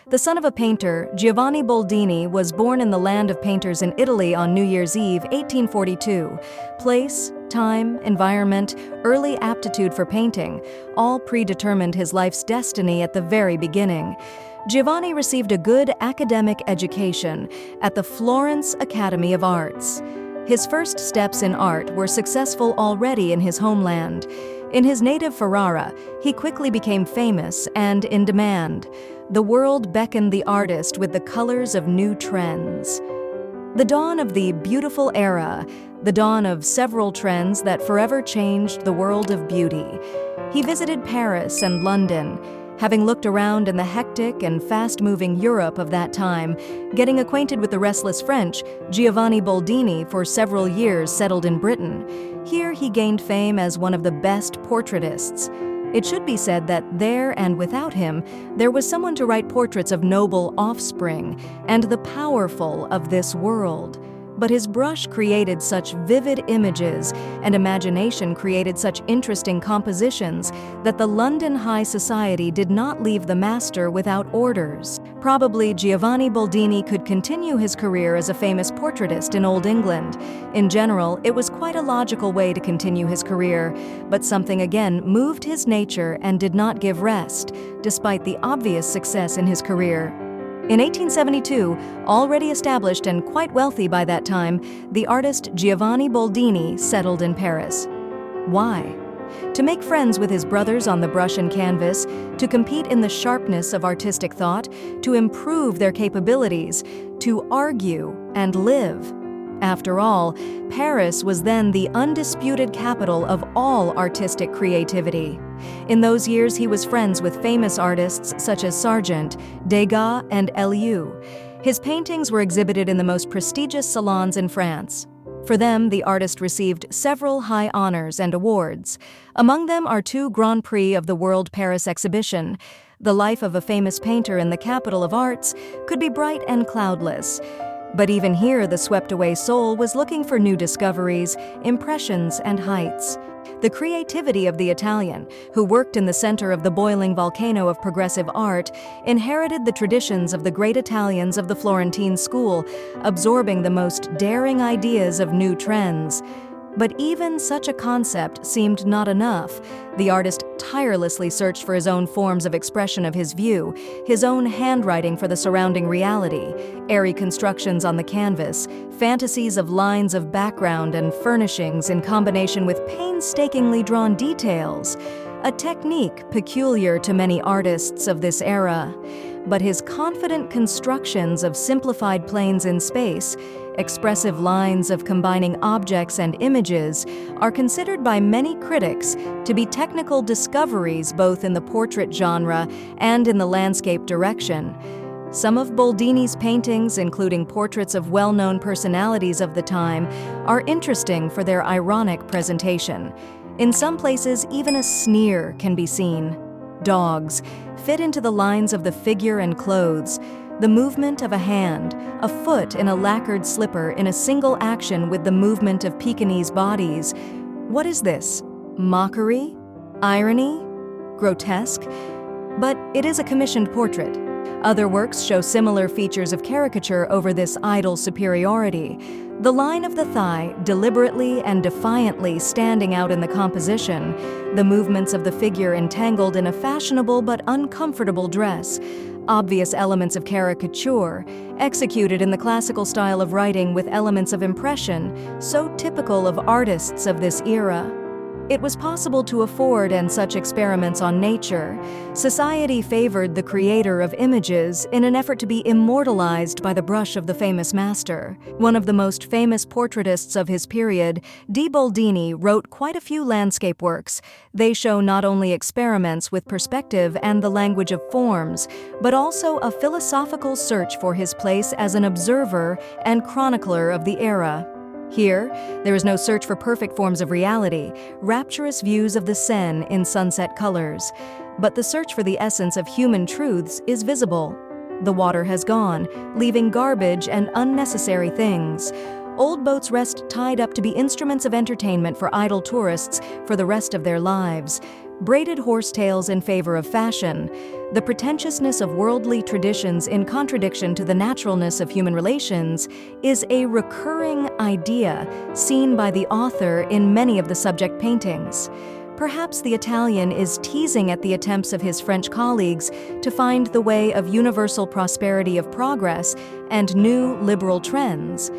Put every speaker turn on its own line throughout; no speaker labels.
The son of a painter, Giovanni Boldini was born in the land of painters in Italy on New Year's Eve, 1842. Place, time, environment, early aptitude for painting, all predetermined his life's destiny at the very beginning. Giovanni received a good academic education at the Florence Academy of Arts. His first steps in art were successful already in his homeland. In his native Ferrara, he quickly became famous and in demand. The world beckoned the artist with the colors of new trends. The dawn of the beautiful era, the dawn of several trends that forever changed the world of beauty. He visited Paris and London. Having looked around in the hectic and fast-moving Europe of that time, getting acquainted with the restless French, Giovanni Boldini for several years settled in Britain. Here he gained fame as one of the best portraitists. It should be said that there and without him, there was someone to write portraits of noble offspring and the powerful of this world. But his brush created such vivid images and imagination created such interesting compositions that the London high society did not leave the master without orders. Probably Giovanni Boldini could continue his career as a famous portraitist in Old England. In general, it was quite a logical way to continue his career, but something again moved his nature and did not give rest, despite the obvious success in his career. In 1872, already established and quite wealthy by that time, the artist Giovanni Boldini settled in Paris. Why? To make friends with his brothers on the brush and canvas, to compete in the sharpness of artistic thought, to improve their capabilities, to argue and live. After all, Paris was then the undisputed capital of all artistic creativity. In those years, he was friends with famous artists such as Sargent, Degas, and Elieu. His paintings were exhibited in the most prestigious salons in France. For them, the artist received several high honors and awards. Among them are 2 Grand Prix of the World Paris Exhibition. The life of a famous painter in the capital of arts could be bright and cloudless. But even here, the swept-away soul was looking for new discoveries, impressions, and heights. The creativity of the Italian, who worked in the center of the boiling volcano of progressive art, inherited the traditions of the great Italians of the Florentine school, absorbing the most daring ideas of new trends. But even such a concept seemed not enough. The artist tirelessly searched for his own forms of expression of his view, his own handwriting for the surrounding reality, airy constructions on the canvas, fantasies of lines of background and furnishings in combination with painstakingly drawn details, a technique peculiar to many artists of this era. But his confident constructions of simplified planes in space, expressive lines of combining objects and images, are considered by many critics to be technical discoveries both in the portrait genre and in the landscape direction. Some of Boldini's paintings, including portraits of well-known personalities of the time, are interesting for their ironic presentation. In some places, even a sneer can be seen. Dogs fit into the lines of the figure and clothes, the movement of a hand, a foot in a lacquered slipper in a single action with the movement of Pekingese bodies. What is this? Mockery? Irony? Grotesque? But it is a commissioned portrait. Other works show similar features of caricature over this idle superiority. The line of the thigh deliberately and defiantly standing out in the composition, the movements of the figure entangled in a fashionable but uncomfortable dress, obvious elements of caricature, executed in the classical style of writing with elements of impression, so typical of artists of this era. It was possible to afford such experiments on nature. Society favored the creator of images in an effort to be immortalized by the brush of the famous master. One of the most famous portraitists of his period, Di Boldini, wrote quite a few landscape works. They show not only experiments with perspective and the language of forms, but also a philosophical search for his place as an observer and chronicler of the era. Here, there is no search for perfect forms of reality, rapturous views of the Seine in sunset colors, but the search for the essence of human truths is visible. The water has gone, leaving garbage and unnecessary things. Old boats rest tied up to be instruments of entertainment for idle tourists for the rest of their lives. braided horsetails in favor of fashion, the pretentiousness of worldly traditions in contradiction to the naturalness of human relations is a recurring idea seen by the author in many of the subject paintings. Perhaps the Italian is teasing at the attempts of his French colleagues to find the way of universal prosperity of progress and new liberal trends.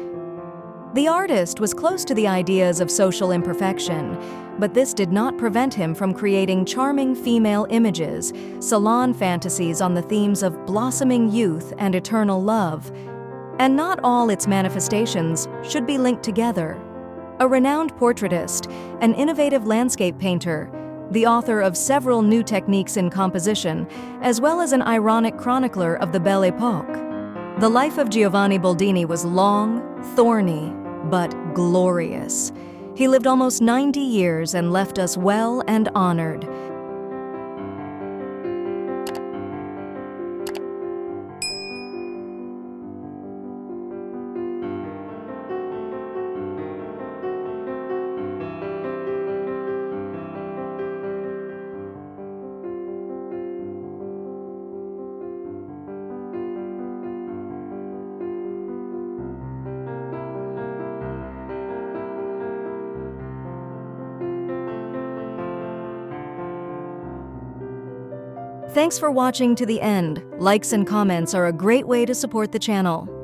The artist was close to the ideas of social imperfection, but this did not prevent him from creating charming female images, salon fantasies on the themes of blossoming youth and eternal love. And not all its manifestations should be linked together. A renowned portraitist, an innovative landscape painter, the author of several new techniques in composition, as well as an ironic chronicler of the Belle Époque. The life of Giovanni Boldini was long, thorny, but glorious. He lived almost 90 years and left us well and honored. Thanks for watching to the end. Likes and comments are a great way to support the channel.